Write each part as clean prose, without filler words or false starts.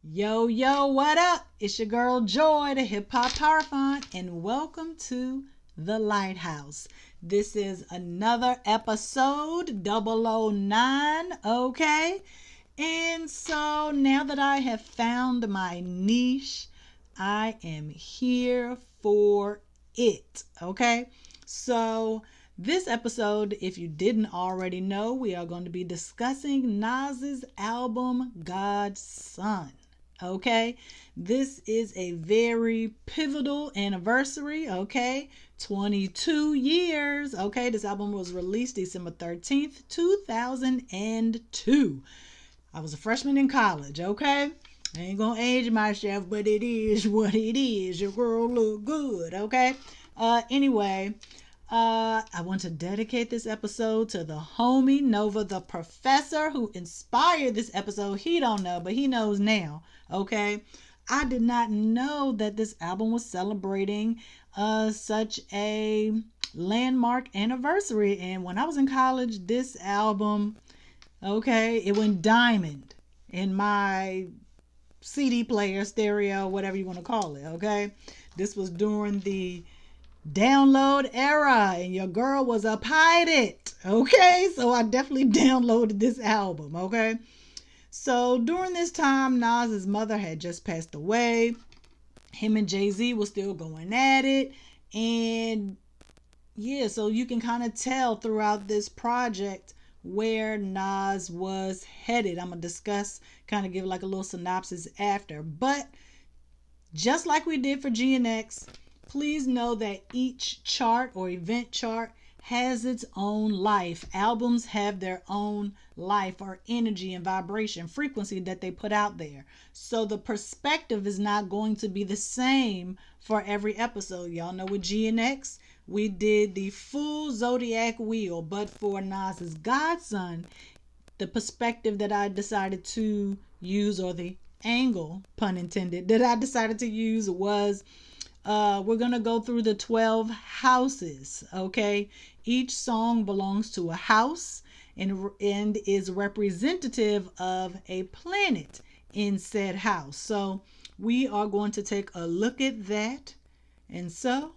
Yo, yo, what up? It's your girl Joy, the Hip Hop Power Font, and welcome to The Lighthouse. This is another episode, 009, okay? And so now that I have found my niche, I am here for it, okay? So this episode, if you didn't already know, we are going to be discussing Nas's album God's Son. Okay, this is a very pivotal anniversary. Okay, 22 years. Okay, this album was released December 13th, 2002. I was a freshman in college. Okay, I ain't gonna age myself, but it is what it is. Your girl look good. Okay, anyway, I want to dedicate this episode to the homie Nova, the professor who inspired this episode. He don't know, but he knows now. Okay, I did not know that this album was celebrating such a landmark anniversary. And when I was in college, this album, okay, it went diamond in my CD player, stereo, whatever you want to call it. Okay, this was during the download era and your girl was a pirate. Okay, so I definitely downloaded this album. Okay, so during this time Nas's mother had just passed away. Him and Jay-Z was still going at it, and yeah, so you can kind of tell throughout this project where Nas was headed. I'm gonna discuss, kind of give like a little synopsis after, but just like we did for GNX, please know that each chart or event chart has its own life. Albums have their own life or energy and vibration, frequency that they put out there. So the perspective is not going to be the same for every episode. Y'all know with GNX, we did the full zodiac wheel, but for Nas's Godson, the perspective that I decided to use, or the angle, pun intended, that I decided to use was we're going to go through the 12 houses, okay? Each song belongs to a house and is representative of a planet in said house. So we are going to take a look at that. And so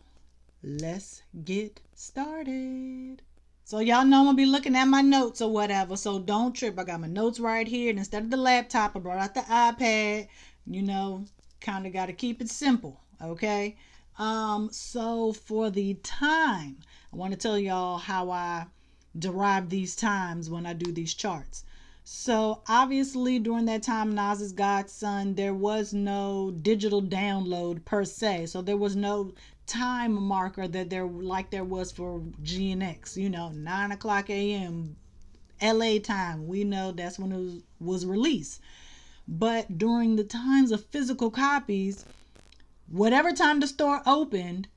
let's get started. So y'all know I'm gonna be looking at my notes or whatever, so don't trip. I got my notes right here, and instead of the laptop, I brought out the iPad. You know, kind of got to keep it simple, okay? So for the time, I want to tell y'all how I derive these times when I do these charts. So obviously during that time, Nas's Godson, there was no digital download per se. So there was no time marker that there was for GNX. 9 o'clock a.m. LA time. We know that's when it was released. But during the times of physical copies, whatever time the store opened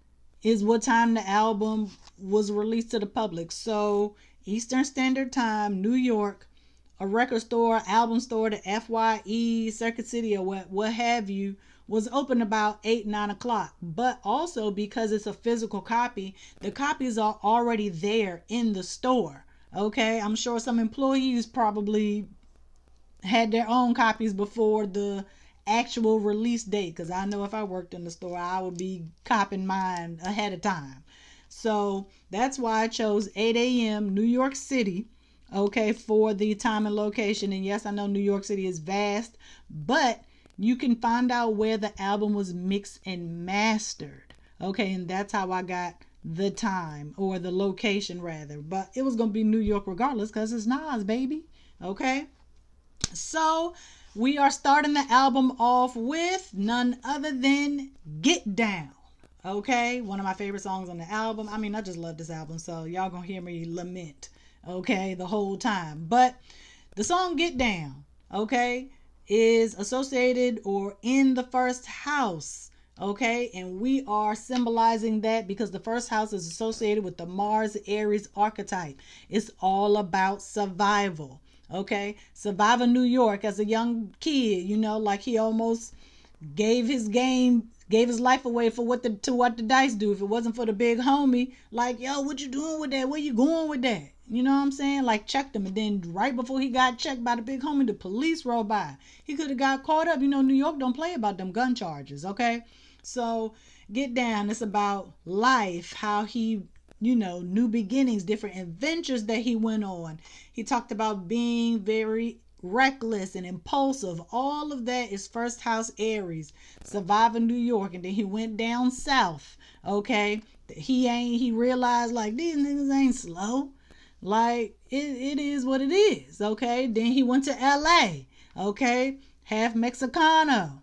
is what time the album was released to the public. So Eastern Standard Time, New York, a record store, album store, the FYE, Circuit City, or what have you, was open about 8, 9 o'clock. But also because it's a physical copy, the copies are already there in the store. Okay, I'm sure some employees probably had their own copies before the actual release date, because I know if I worked in the store, I would be copying mine ahead of time. So that's why I chose 8 a.m. New York City, okay, for the time and location. And yes, I know New York City is vast, but you can find out where the album was mixed and mastered, okay, and that's how I got the time, or the location rather. But it was gonna be New York regardless, because it's Nas, baby. Okay, so we are starting the album off with none other than Get Down. Okay, one of my favorite songs on the album. I mean, I just love this album, so y'all gonna hear me lament, okay, the whole time. But the song Get Down, okay, is associated or in the first house, okay, and we are symbolizing that because the first house is associated with the Mars Aries archetype. It's all about survival. Okay, surviving New York as a young kid, like he almost gave his game Gave his life away for what the dice do. If it wasn't for the big homie, like, yo, what you doing with that? Where you going with that? You know what I'm saying? Like, checked him. And then right before he got checked by the big homie, the police rolled by. He could have got caught up. You know, New York don't play about them gun charges, okay? So get down. It's about life, how he, new beginnings, different adventures that he went on. He talked about being very reckless and impulsive. All of that is first house Aries, surviving New York. And then he went down south, okay? He realized, like, these niggas ain't slow. Like, it is what it is, okay? Then he went to LA, okay? Half Mexicano.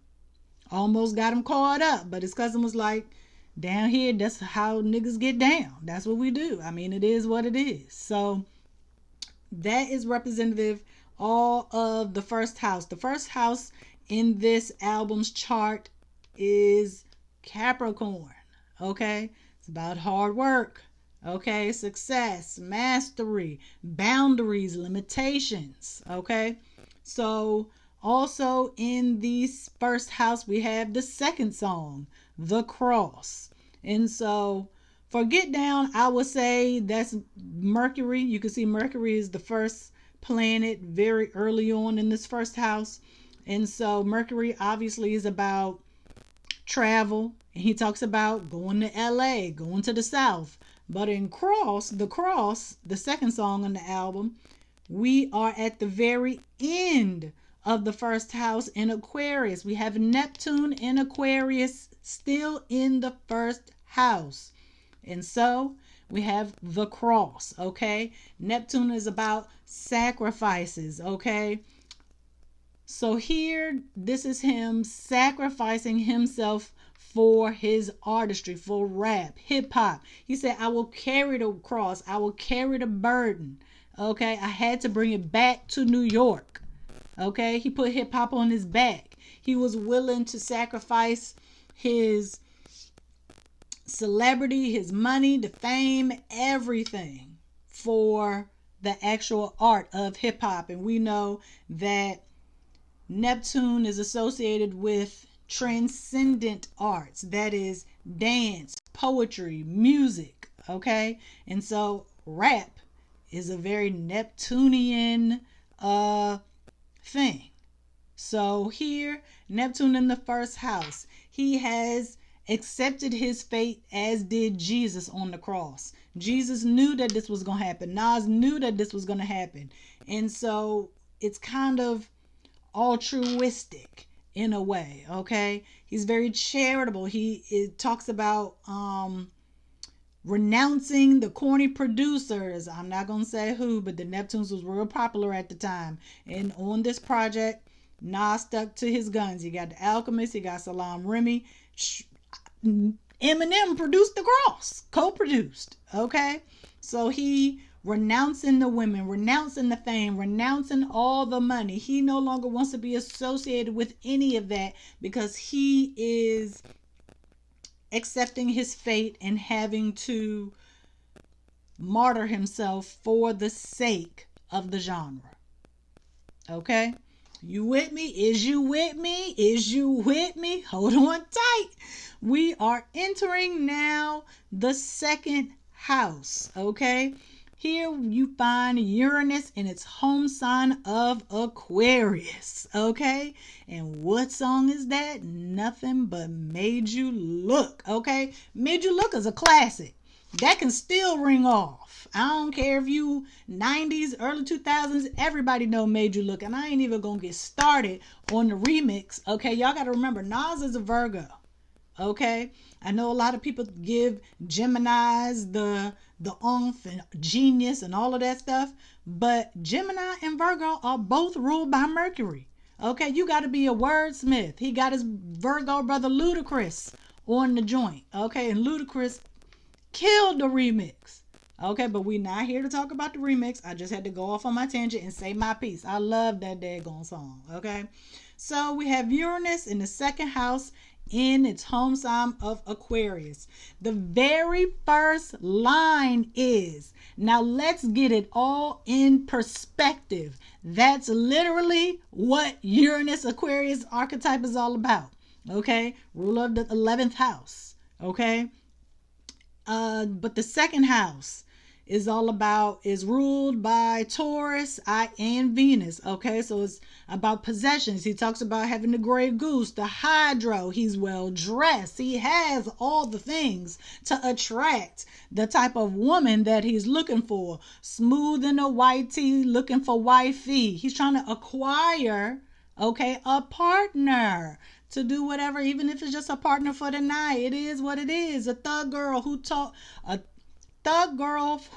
Almost got him caught up, but his cousin was like, down here, that's how niggas get down. That's what we do. I mean, it is what it is. So that is representative all of the first house. The first house in this album's chart is Capricorn, okay? It's about hard work, okay? Success, mastery, boundaries, limitations, okay? So also in the first house, we have the second song, The Cross. And so for Get Down, I would say that's Mercury. You can see Mercury is the first planet very early on in this first house. And so Mercury obviously is about travel. And he talks about going to LA, going to the South. But in The Cross, the second song on the album, we are at the very end of the first house in Aquarius. We have Neptune in Aquarius still in the first house. And so we have The Cross, okay? Neptune is about sacrifices, okay? So here, this is him sacrificing himself for his artistry, for rap, hip hop. He said, I will carry the cross. I will carry the burden. Okay, I had to bring it back to New York. Okay, he put hip hop on his back. He was willing to sacrifice his celebrity, his money, the fame, everything for the actual art of hip hop. And we know that Neptune is associated with transcendent arts, that is dance, poetry, music, okay? And so rap is a very Neptunian thing. So here, Neptune in the first house, he has accepted his fate as did Jesus on the cross. Jesus knew that this was going to happen. Nas knew that this was going to happen. And so it's kind of altruistic in a way, okay? He's very charitable. It talks about renouncing the corny producers. I'm not going to say who, but the Neptunes was real popular at the time. And on this project, Nas stuck to his guns. He got The Alchemist, he got Salaam Remi. Eminem produced The Cross, co-produced, okay? So he renouncing the women, renouncing the fame, renouncing all the money. He no longer wants to be associated with any of that because he is accepting his fate and having to martyr himself for the sake of the genre. Okay? You with me? Is you with me? Is you with me? Hold on tight. We are entering now the second house. Okay? Here you find Uranus in its home sign of Aquarius, okay? And what song is that? Nothing but Made You Look, okay? Made You Look is a classic. That can still ring off. I don't care if you 90s, early 2000s, everybody know Made You Look. And I ain't even gonna get started on the remix, okay? Y'all gotta remember, Nas is a Virgo, okay? I know a lot of people give Geminis the oomph and genius and all of that stuff, but Gemini and Virgo are both ruled by Mercury. Okay, you got to be a wordsmith. He got his Virgo brother Ludacris on the joint. Okay, and Ludacris killed the remix. Okay, but we not here to talk about the remix. I just had to go off on my tangent and say my piece. I love that daggone song. Okay, so we have Uranus in the second house in its home sign of Aquarius. The very first line is, now let's get it all in perspective. That's literally what Uranus Aquarius archetype is all about. Okay, ruler of the 11th house. Okay, but the second house is ruled by Taurus and Venus. Okay, so it's about possessions. He talks about having the gray goose, the hydro. He's well dressed. He has all the things to attract the type of woman that he's looking for. Smooth in a white tee, looking for wifey. He's trying to acquire, okay, a partner to do whatever, even if it's just a partner for the night. It is what it is. A thug girl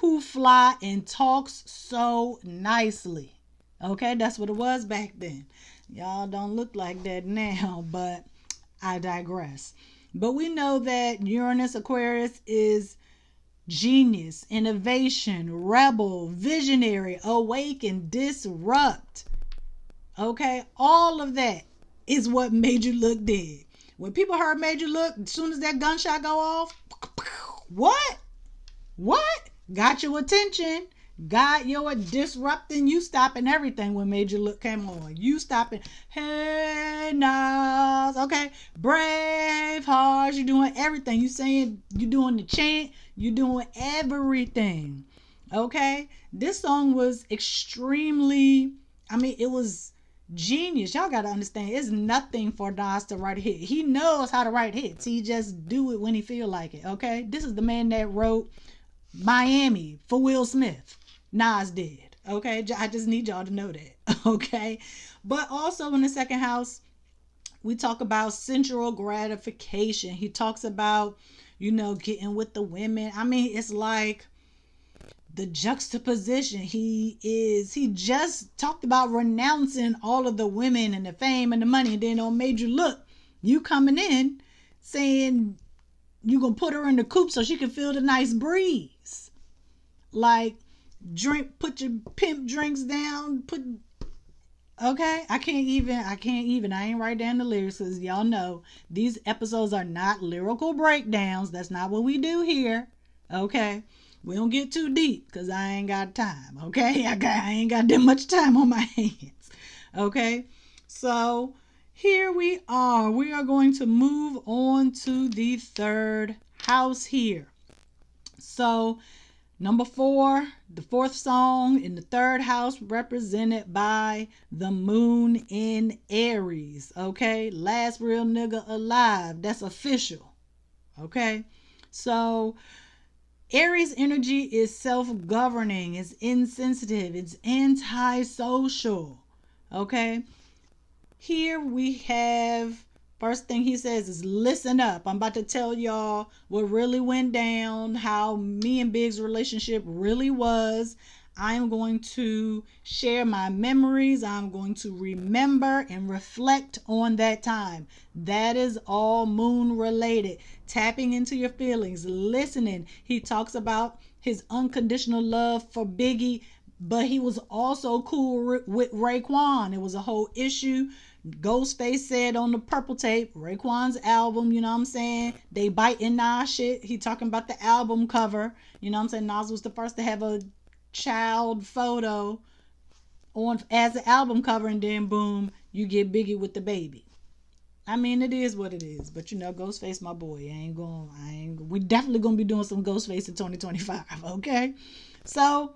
who fly and talks so nicely. Okay, that's what it was back then. Y'all don't look like that now, but I digress. But we know that Uranus Aquarius is genius, innovation, rebel, visionary, awaken, disrupt. Okay, all of that is what Made You Look did. When people heard Made You Look, as soon as that gunshot go off, what? What? Got your attention. Got your disrupting, you stopping everything when Made You Look came on. You stopping, hey Nas, okay, brave hearts, you doing everything. You saying, you doing the chant, you doing everything. Okay, this song was extremely, it was genius. Y'all gotta understand, it's nothing for Nas to write a hit. He knows how to write hits. He just do it when he feel like it. Okay, this is the man that wrote Miami for Will Smith. Nas did. Okay, I just need y'all to know that. Okay, but also in the second house, we talk about sensual gratification. He talks about, getting with the women. It's like the juxtaposition. He just talked about renouncing all of the women and the fame and the money, and then on Made You Look, you coming in saying you gonna put her in the coop so she can feel the nice breeze. Like, put your pimp drinks down, okay, I can't even, I ain't write down the lyrics because y'all know these episodes are not lyrical breakdowns. That's not what we do here. Okay, we don't get too deep because I ain't got time. Okay, I ain't got that much time on my hands. Okay, so here we are. We are going to move on to the third house here. So number 4, the fourth song in the third house, represented by the moon in Aries. Okay, last real nigga alive. That's official. Okay, so Aries energy is self-governing, it's insensitive, it's antisocial. Okay, here we have, first thing he says is listen up. I'm about to tell y'all what really went down, how me and Big's relationship really was. I am going to share my memories. I'm going to remember and reflect on that time. That is all moon related. Tapping into your feelings, listening. He talks about his unconditional love for Biggie, but he was also cool with Raekwon. It was a whole issue. Ghostface said on the Purple Tape, Raekwon's album, you know what I'm saying? They biting Nas shit. He talking about the album cover. You know what I'm saying? Nas was the first to have a child photo on as an album cover, and then boom, you get Biggie with the baby. It is what it is. But Ghostface my boy. We definitely gonna be doing some Ghostface in 2025, okay? So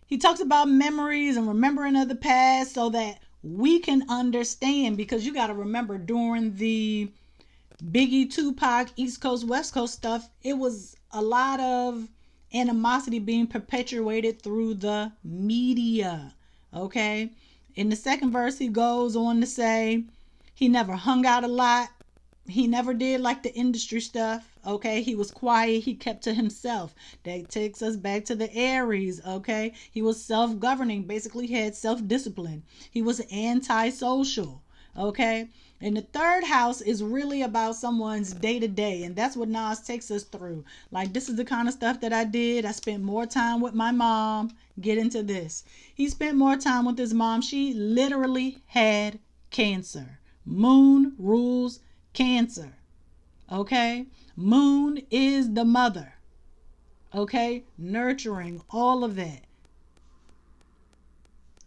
he talks about memories and remembering of the past so that we can understand, because you got to remember during the Biggie, Tupac, East Coast, West Coast stuff, it was a lot of animosity being perpetuated through the media. Okay. In the second verse, he goes on to say he never hung out a lot. He never did like the industry stuff. Okay, he was quiet. He kept to himself. That takes us back to the Aries. Okay, he was self-governing. Basically, he had self-discipline. He was antisocial. Okay, and the third house is really about someone's day-to-day, and that's what Nas takes us through. Like, this is the kind of stuff that I did. I spent more time with my mom. Get into this. He spent more time with his mom. She literally had cancer. Moon rules Cancer. Okay, moon is the mother. Okay, nurturing, all of that.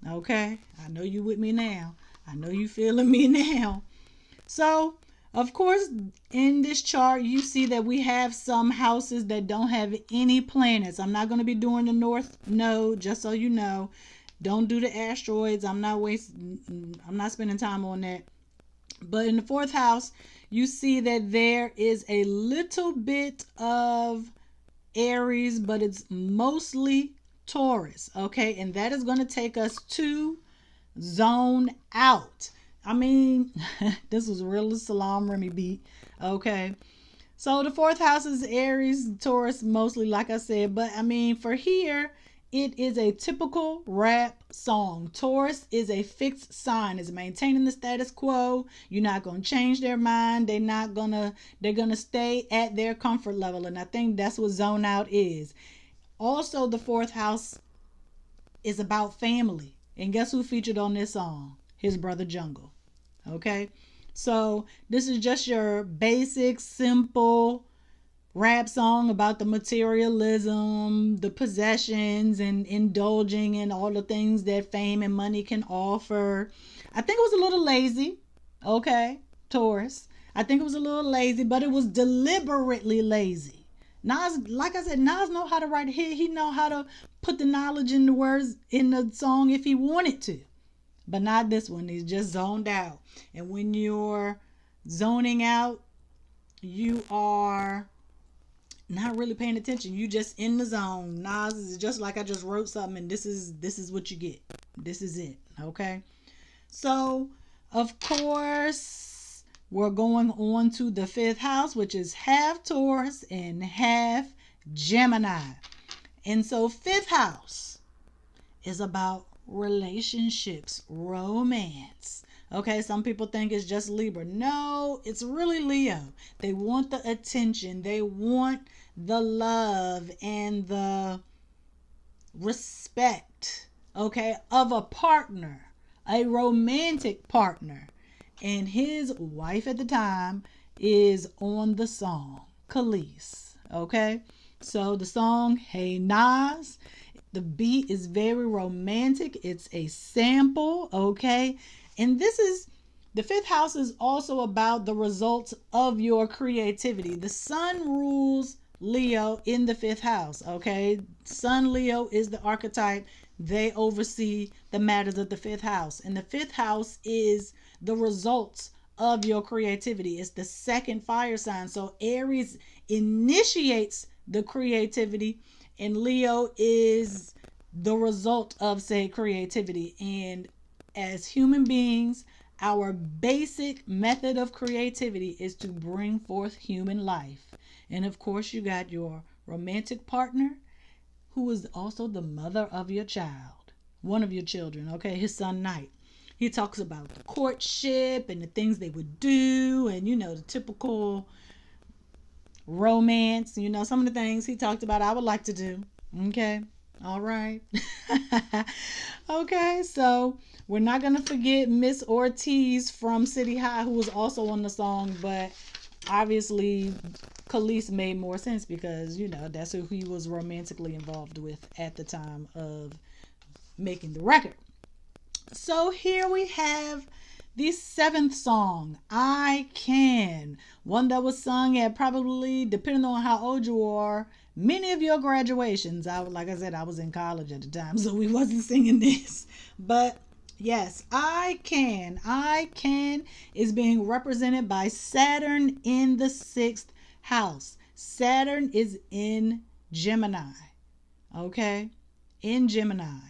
Okay, I know you with me now. I know you feeling me now. So, of course, in this chart, you see that we have some houses that don't have any planets. I'm not going to be doing the North Node, just so you know. Don't do the asteroids. I'm not spending time on that. But in the fourth house, you see that there is a little bit of Aries, but it's mostly Taurus. Okay, and that is going to take us to zone out. I mean, this was really Salam Remy beat. Okay. So the fourth house is Aries, Taurus, mostly, like I said. But I mean, for here, it is a typical rap song. Taurus is a fixed sign. It's maintaining the status quo. You're not going to change their mind. They're going to stay at their comfort level. And I think that's what zone out is. Also, the fourth house is about family. And guess who featured on this song? His brother Jungle. Okay, so this is just your basic, simple rap song about the materialism, the possessions, and indulging in all the things that fame and money can offer. I think it was a little lazy. Okay, Taurus. I think it was a little lazy, but it was deliberately lazy. Nas, like I said, Nas know how to write a hit. He know how to put the knowledge in the words in the song if he wanted to. But not this one. He's just zoned out. And when you're zoning out, you are not really paying attention. You just in the zone. Nas is just like I just wrote something, and this is what you get. This is it. Okay. So of course we're going on to the fifth house, which is half Taurus and half Gemini. And so fifth house is about relationships, romance. Okay, some people think it's just Libra. No, it's really Leo. They want the attention, they want the love and the respect, okay, of a partner, a romantic partner. And his wife at the time is on the song, Khalees. Okay, so the song Hey Nas, the beat is very romantic. It's a sample, okay? And this is, the fifth house is also about the results of your creativity. The sun rules Leo in the fifth house, okay? Sun Leo is the archetype. They oversee the matters of the fifth house. And the fifth house is the results of your creativity. It's the second fire sign. So Aries initiates the creativity, and Leo is the result of said creativity. And as human beings, our basic method of creativity is to bring forth human life. And of course, you got your romantic partner, who is also the mother of your child, one of your children, okay, his son Knight. He talks about the courtship and the things they would do, and the typical romance, some of the things he talked about I would like to do. Okay, all right. Okay, so we're not gonna forget Miss Ortiz from City High, who was also on the song, but obviously Khalees made more sense because that's who he was romantically involved with at the time of making the record. So here we have the seventh song, I Can. One that was sung at probably, depending on how old you are, many of your graduations. Like I said, I was in college at the time, so we wasn't singing this. But yes, I Can. I Can is being represented by Saturn in the sixth house. Saturn is in Gemini. Okay? In Gemini.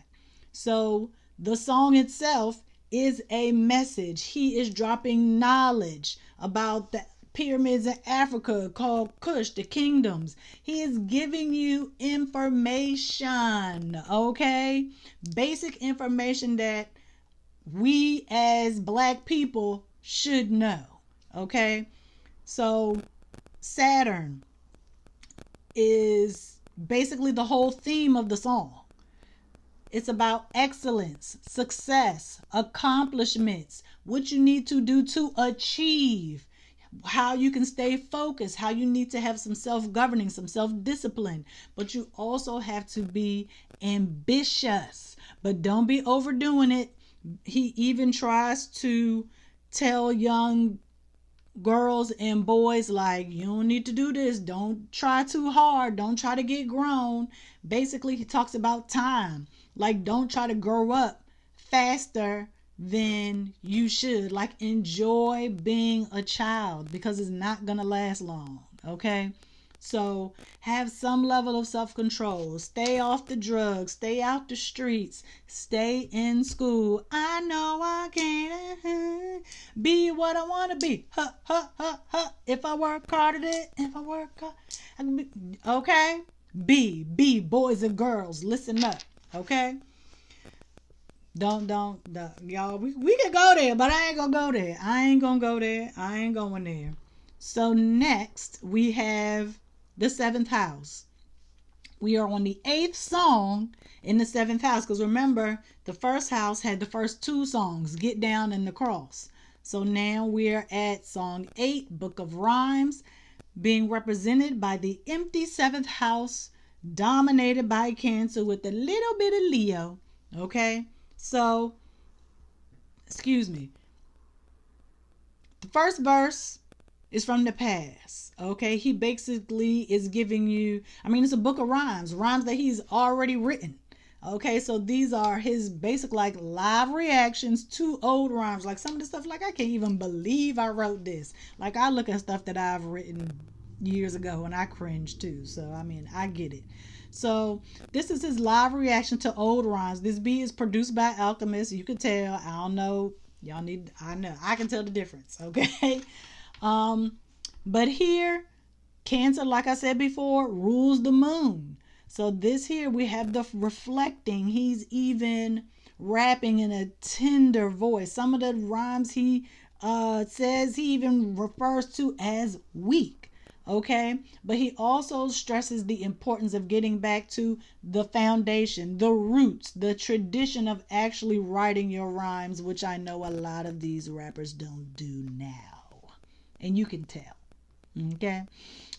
So the song itself is a message. He is dropping knowledge about the pyramids in Africa called Kush, the kingdoms. He is giving you information, okay? Basic information that we as Black people should know, okay? So Saturn is basically the whole theme of the song. It's about excellence, success, accomplishments, what you need to do to achieve, how you can stay focused, how you need to have some self-governing, some self-discipline. But you also have to be ambitious, but don't be overdoing it. He even tries to tell young girls and boys, like, you don't need to do this, don't try too hard, don't try to get grown. Basically, he talks about time, like, don't try to grow up faster than you should. Like, enjoy being a child because it's not gonna last long. Okay, so have some level of self-control, stay off the drugs, stay out the streets, stay in school. I know I can be what I want to be. Ha, ha, ha, ha. If I work hard at it, if I work hard, I can be. Okay, be boys and girls, listen up. Okay, don't y'all, we can go there, but I ain't gonna go there. I ain't going there. So next we have the seventh house. We are on the eighth song in the seventh house, because remember, the first house had the first two songs, Get Down and The Cross. So now we're at song 8, Book of Rhymes, being represented by the empty seventh house, dominated by Cancer with a little bit of Leo. Okay, so excuse me, the first verse is from the past. Okay, he basically is giving you, I mean, it's a book of rhymes that he's already written. Okay, so these are his basic, like, live reactions to old rhymes. Like, some of the stuff, like, I can't even believe I wrote this. Like, I look at stuff that I've written years ago and I cringe too. So I mean, I get it. So this is his live reaction to old rhymes. This beat is produced by Alchemist. You can tell. I don't know, y'all need, I know I can tell the difference. Okay. But here, Cancer, like I said before, rules the moon. So this here, we have the reflecting. He's even rapping in a tender voice. Some of the rhymes he says, he even refers to as weak. Okay, but he also stresses the importance of getting back to the foundation, the roots, the tradition of actually writing your rhymes, which I know a lot of these rappers don't do now, and you can tell. Okay,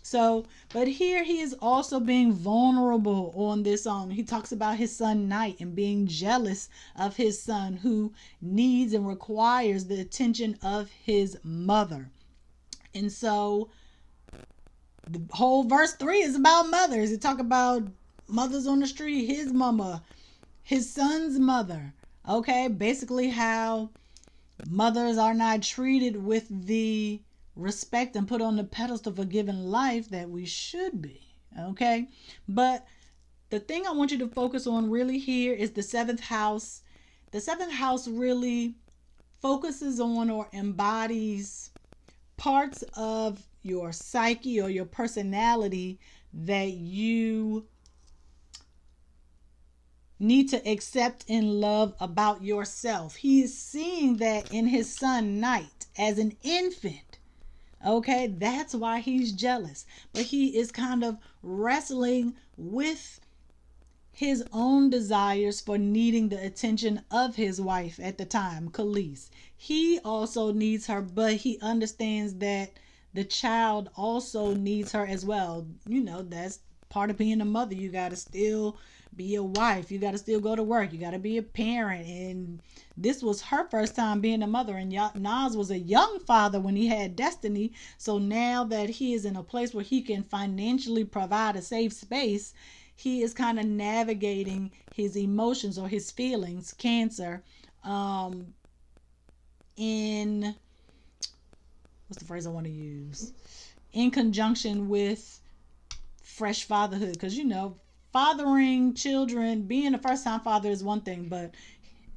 so, but here he is also being vulnerable on this song. He talks about his son Knight and being jealous of his son, who needs and requires the attention of his mother. And so the whole verse 3 is about mothers. He talk about mothers on the street, his mama, his son's mother. Okay, basically how mothers are not treated with the respect and put on the pedestal for giving life that we should be. Okay, but the thing I want you to focus on really here is the seventh house. The seventh house really focuses on or embodies parts of your psyche or your personality that you need to accept and love about yourself. He is seeing that in his son Knight as an infant. Okay, that's why he's jealous. But he is kind of wrestling with his own desires for needing the attention of his wife at the time, Khalees. He also needs her, but he understands that the child also needs her as well. You know, that's part of being a mother. You got to still be a wife. You got to still go to work. You got to be a parent. And this was her first time being a mother. And Nas was a young father when he had Destiny. So now that he is in a place where he can financially provide a safe space, he is kind of navigating his emotions or his feelings, Cancer, in, what's the phrase I want to use? In conjunction with fresh fatherhood. Because, you know, fathering children, being a first time father is one thing, but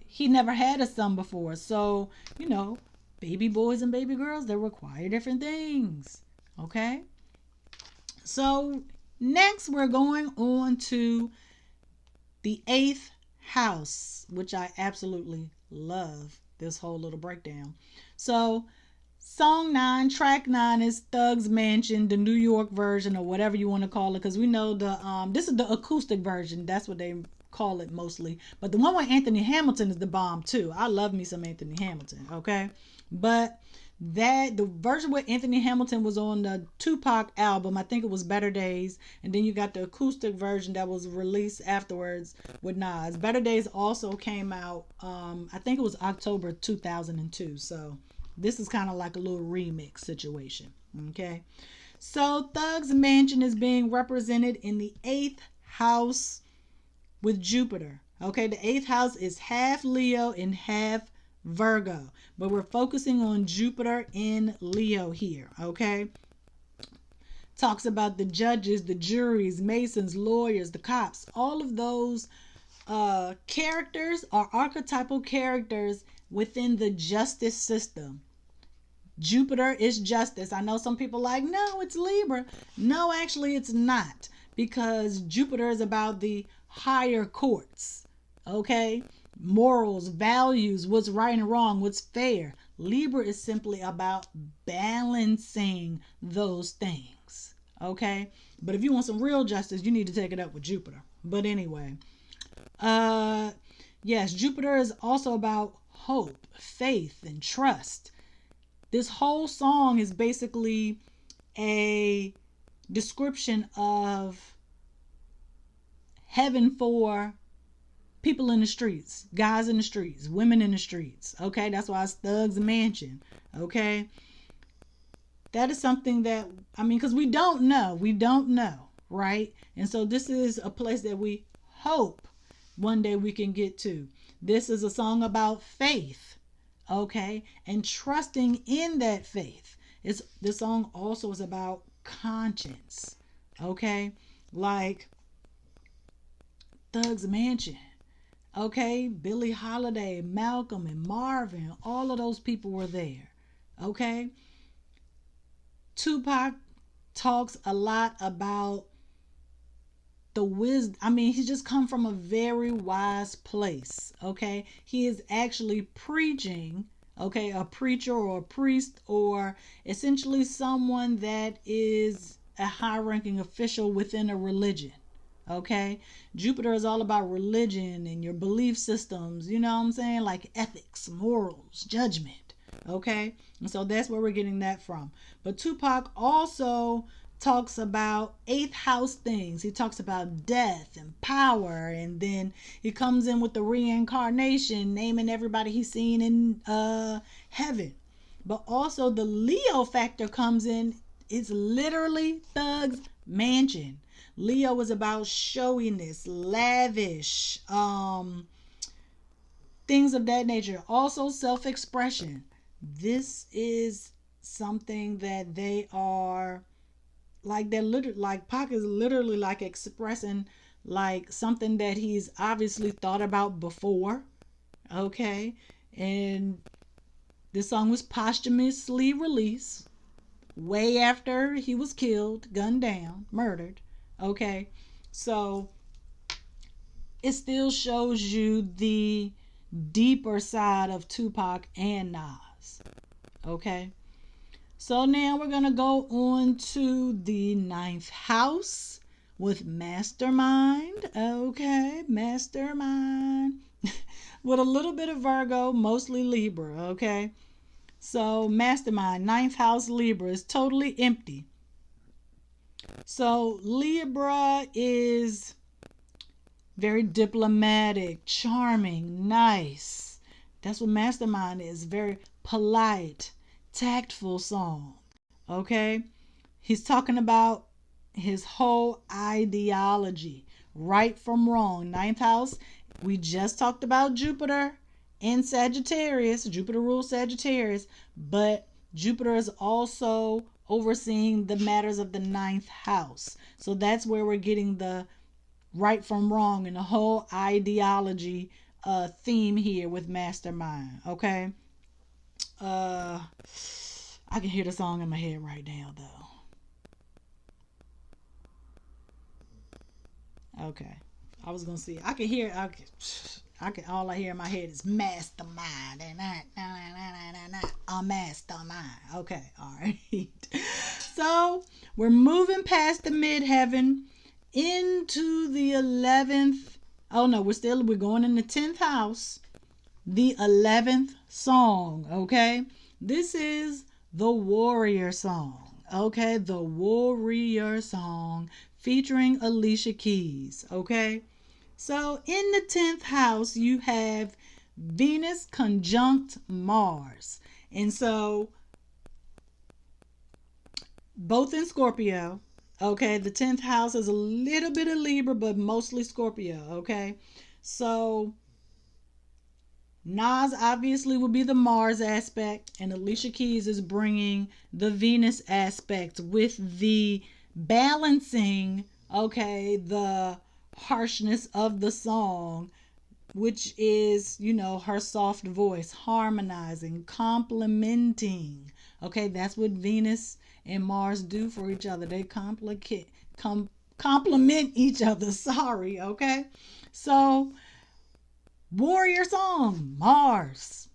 he never had a son before. So, you know, baby boys and baby girls, they require different things. Okay? So next we're going on to the eighth house, which I absolutely love this whole little breakdown. So song 9, track 9 is Thug's Mansion, the New York version, or whatever you want to call it, because we know the this is the acoustic version. That's what they call it mostly. But the one with Anthony Hamilton is the bomb too. I love me some Anthony Hamilton. Okay, but the version with Anthony Hamilton was on the Tupac album. I think it was Better Days, and then you got the acoustic version that was released afterwards with Nas. Better Days also came out. I think it was October 2002. So This is kind of like a little remix situation. Okay. So Thug's Mansion is being represented in the 8th house with Jupiter. Okay, the 8th house is half Leo and half Virgo, but we're focusing on Jupiter in Leo here. Okay, talks about the judges, the juries, masons, lawyers, the cops. All of those characters are archetypal characters within the justice system. Jupiter is justice. I know some people like, no, it's Libra. No, actually, it's not, because Jupiter is about the higher courts. Okay, morals, values, what's right and wrong, what's fair. Libra is simply about balancing those things. Okay, but if you want some real justice, you need to take it up with Jupiter. But anyway, yes, Jupiter is also about hope, faith, and trust. This whole song is basically a description of heaven for people in the streets, guys in the streets, women in the streets. Okay, that's why it's Thug's Mansion. Okay, that is something that, I mean, because we don't know, right? And so this is a place that we hope one day we can get to. This is a song about faith, okay, and trusting in that faith. This song also is about conscience, okay, like Thug's Mansion. Okay, Billie Holiday, Malcolm, and Marvin, all of those people were there. Okay, Tupac talks a lot about the wisdom. I mean, he's just come from a very wise place. Okay, he is actually preaching. Okay, a preacher or a priest, or essentially someone that is a high-ranking official within a religion. Okay, Jupiter is all about religion and your belief systems, you know what I'm saying, like ethics, morals, judgment. Okay, and so that's where we're getting that from. But Tupac also talks about 8th house things. He talks about death and power, and then he comes in with the reincarnation, naming everybody he's seen in heaven. But also the Leo factor comes in. It's literally Thug's Mansion. Leo is about showiness, lavish, things of that nature. Also self-expression. This is something that they are like, they're literally like, Pac is literally like expressing like something that he's obviously thought about before. Okay, and this song was posthumously released way after he was killed, gunned down, murdered. Okay, so it still shows you the deeper side of Tupac and Nas. Okay, so now we're gonna go on to the 9th house with Mastermind. Okay, Mastermind with a little bit of Virgo, mostly Libra. Okay, so Mastermind, 9th house Libra, is totally empty. So Libra is very diplomatic, charming, nice. That's what Mastermind is. Very polite, tactful song. Okay, he's talking about his whole ideology, right from wrong. 9th house, we just talked about Jupiter in Sagittarius. Jupiter rules Sagittarius, but Jupiter is also overseeing the matters of the 9th house. So that's where we're getting the right from wrong and the whole ideology theme here with Mastermind. Okay, I can hear the song in my head right now though. Okay, I was gonna see, I can hear, I can, all I hear in my head is mastermind and a mastermind. Okay, all right. So we're moving past the midheaven into the 11th. Oh no, we're going in the 10th house. The 11th song. Okay, this is the Warrior Song. Okay, the Warrior Song featuring Alicia Keys. Okay. So in the 10th house, you have Venus conjunct Mars. And so both in Scorpio. Okay, the 10th house is a little bit of Libra, but mostly Scorpio. Okay, so Nas obviously will be the Mars aspect, and Alicia Keys is bringing the Venus aspect with the balancing, okay, the harshness of the song, which is, her soft voice, harmonizing, complementing. Okay, that's what Venus and Mars do for each other. They complement each other. Sorry, okay? So, warrior song, Mars.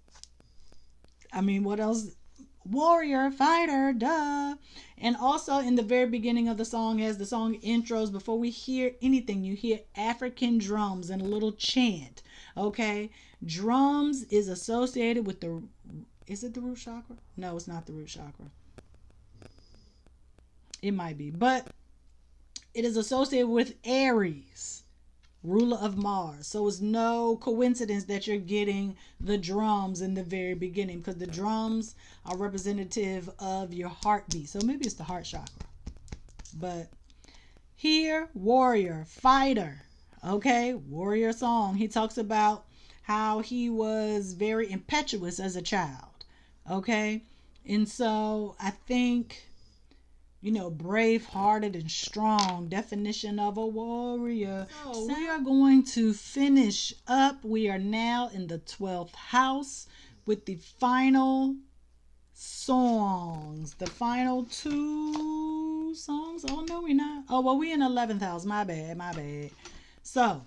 I mean, what else? Warrior, fighter, duh. And also in the very beginning of the song, as the song intros, before we hear anything, you hear African drums and a little chant. Okay? Drums is associated with is it the root chakra? No, it's not the root chakra. It might be, but it is associated with Aries, ruler of Mars. So it's no coincidence that you're getting the drums in the very beginning, because the drums are representative of your heartbeat. So maybe it's the heart chakra. But here, warrior, fighter. Okay, warrior song. He talks about how he was very impetuous as a child. Okay, and so I think, brave hearted and strong, definition of a warrior. So we are going to finish up. We are now in the 12th house with the final songs. The final two songs. Oh, no, we're not. Oh, well, we in 11th house. My bad. So,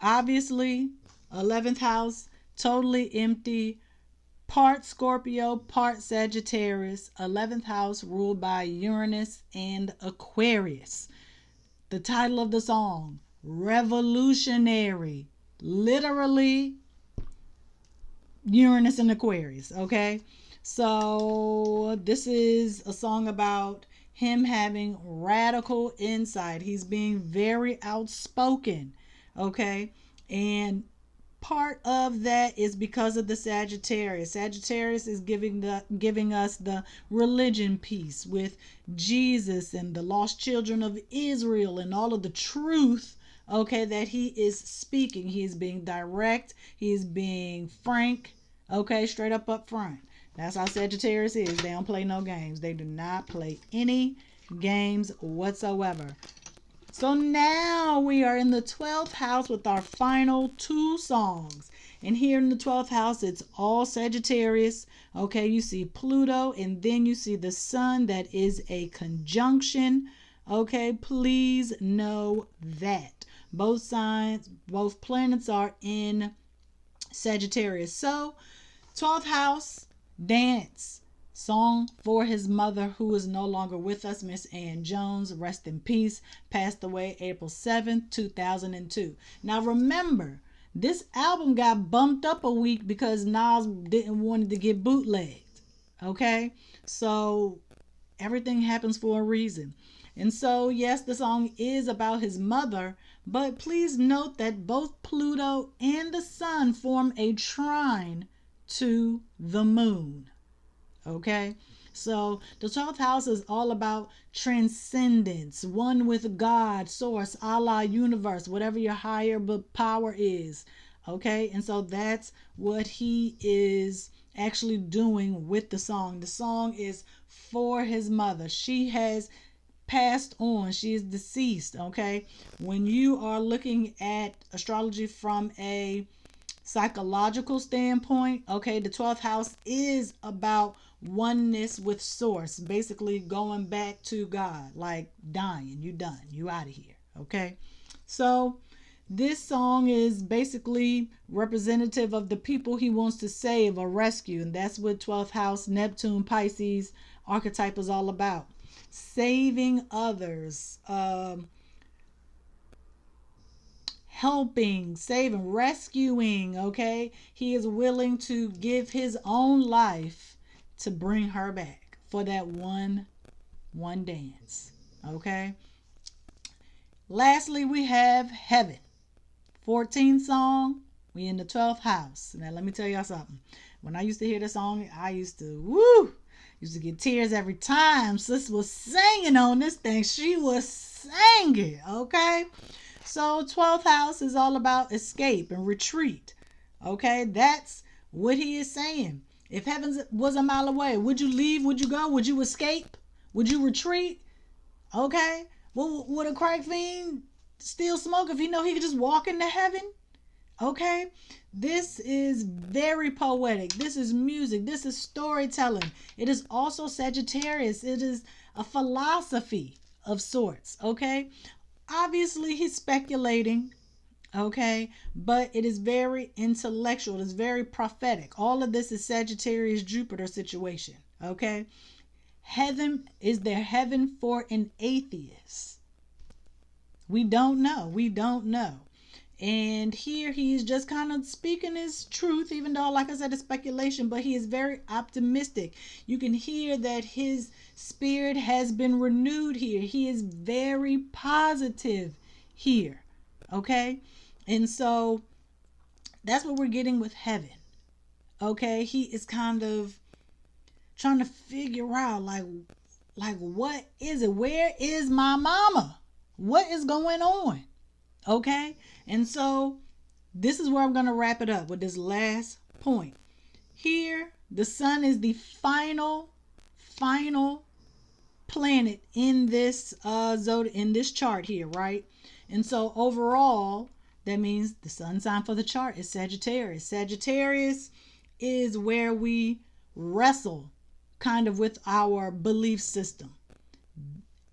obviously, 11th house, totally empty. Part Scorpio, part Sagittarius, 11th house ruled by Uranus and Aquarius. The title of the song, Revolutionary. Literally, Uranus and Aquarius, okay? So, this is a song about him having radical insight. He's being very outspoken, okay? And part of that is because of the Sagittarius. Sagittarius is giving us the religion piece with Jesus and the lost children of Israel and all of the truth, okay, that he is speaking. He is being direct. He is being frank, okay, straight up front. That's how Sagittarius is. They don't play no games. They do not play any games whatsoever. So now we are in the 12th house with our final two songs. And here in the 12th house, it's all Sagittarius. Okay, you see Pluto, and then you see the sun. That is a conjunction. Okay, please know that. Both planets are in Sagittarius. So, 12th house, dance. Song for his mother, who is no longer with us, Miss Ann Jones, rest in peace, passed away April 7th, 2002. Now remember, this album got bumped up a week because Nas didn't want it to get bootlegged. Okay? So everything happens for a reason. And so, yes, the song is about his mother, but please note that both Pluto and the sun form a trine to the moon. Okay, so the 12th house is all about transcendence, one with God, source, Allah, universe, whatever your higher power is. Okay, and so that's what he is actually doing with the song. The song is for his mother. She has passed on, she is deceased. Okay, when you are looking at astrology from a psychological standpoint, okay, the 12th house is about oneness with source, basically going back to God, like dying, you done, you out of here. Okay, so this song is basically representative of the people he wants to save or rescue, and that's what 12th house Neptune Pisces archetype is all about. Saving others, helping, saving, rescuing. Okay, he is willing to give his own life to bring her back for that one dance. Okay, lastly, we have Heaven, 14th song. We in the 12th house. Now let me tell y'all something. When I used to hear the song, I used to get tears every time sis was singing on this thing. She was singing, okay? So 12th house is all about escape and retreat. Okay, that's what he is saying. If heaven was a mile away, would you leave? Would you go? Would you escape? Would you retreat? Okay. Well, would a crack fiend still smoke if he know he could just walk into heaven? Okay. This is very poetic. This is music. This is storytelling. It is also Sagittarius. It is a philosophy of sorts. Okay. Obviously, he's speculating. Okay, but it is very intellectual. It's very prophetic. All of this is Sagittarius Jupiter situation. Okay, heaven, is there heaven for an atheist? We don't know. We don't know. And here he's just kind of speaking his truth, even though, like I said, it's speculation, but he is very optimistic. You can hear that his spirit has been renewed here. He is very positive here. Okay, and so that's what we're getting with heaven. Okay, he is kind of trying to figure out like what is it? Where is my mama? What is going on? Okay, and so this is where I'm going to wrap it up with this last point. Here, the sun is the final planet in this in this chart here, right? And so overall, that means the sun sign for the chart is Sagittarius. Sagittarius is where we wrestle kind of with our belief system.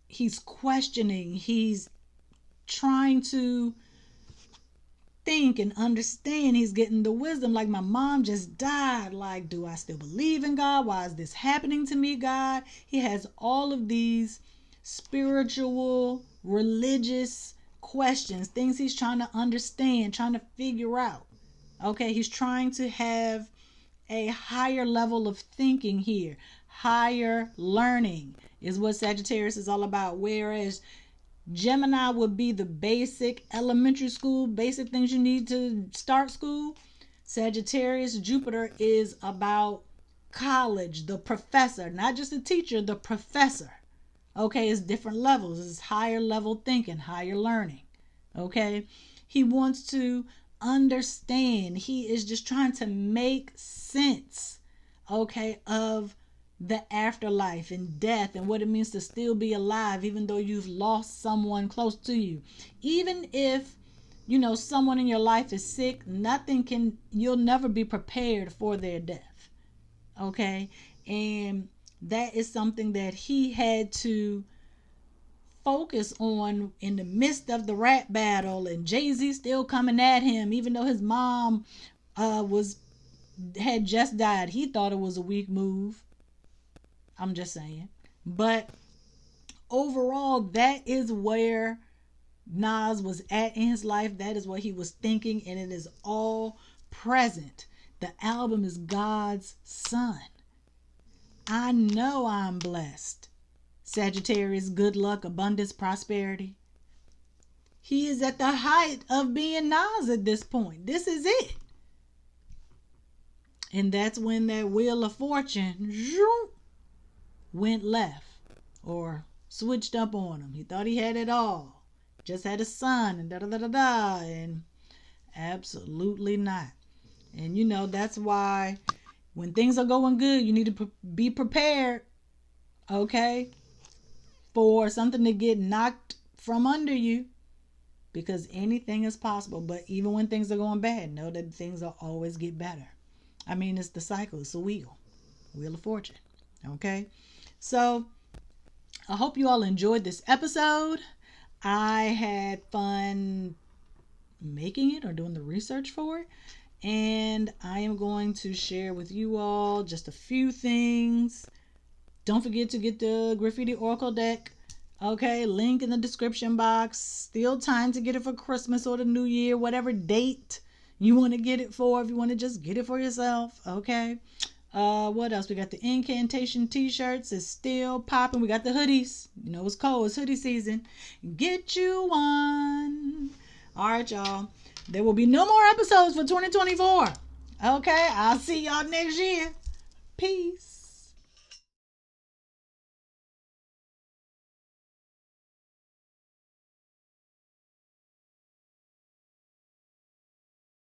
He's questioning, he's trying to think and understand. He's getting the wisdom, like, my mom just died. Like, do I still believe in God? Why is this happening to me, God? He has all of these spiritual, religious questions, things he's trying to understand, trying to figure out. Okay, he's trying to have a higher level of thinking here. Higher learning is what Sagittarius is all about. Whereas Gemini would be the basic elementary school, basic things you need to start school. Sagittarius Jupiter is about college, the professor, not just the teacher, the professor. Okay, it's different levels. It's higher level thinking, higher learning. Okay, he wants to understand. He is just trying to make sense, okay, of the afterlife and death and what it means to still be alive, even though you've lost someone close to you. Even if, someone in your life is sick, you'll never be prepared for their death. Okay, and that is something that he had to focus on in the midst of the rap battle, and Jay-Z still coming at him, even though his mom had just died. He thought it was a weak move. I'm just saying. But overall, that is where Nas was at in his life. That is what he was thinking, and it is all present. The album is God's Son. I know I'm blessed. Sagittarius, good luck, abundance, prosperity. He is at the height of being Nas at this point. This is it. And that's when that wheel of fortune went left or switched up on him. He thought he had it all. Just had a son and da-da-da-da-da. And absolutely not. And that's why when things are going good, you need to be prepared, okay, for something to get knocked from under you, because anything is possible. But even when things are going bad, know that things will always get better. I mean, it's the cycle. It's a wheel of fortune. Okay, so I hope you all enjoyed this episode. I had fun making it or doing the research for it, and I am going to share with you all just a few things. Don't forget to get the Graffiti Oracle deck. Okay, link in the description box. Still time to get it for Christmas or the New Year, whatever date you want to get it for. If you want to just get it for yourself, okay. What else? We got the incantation t-shirts. It's still popping. We got the hoodies. It's cold. It's hoodie season. Get you one. All right, y'all. There will be no more episodes for 2024. Okay, I'll see y'all next year. Peace.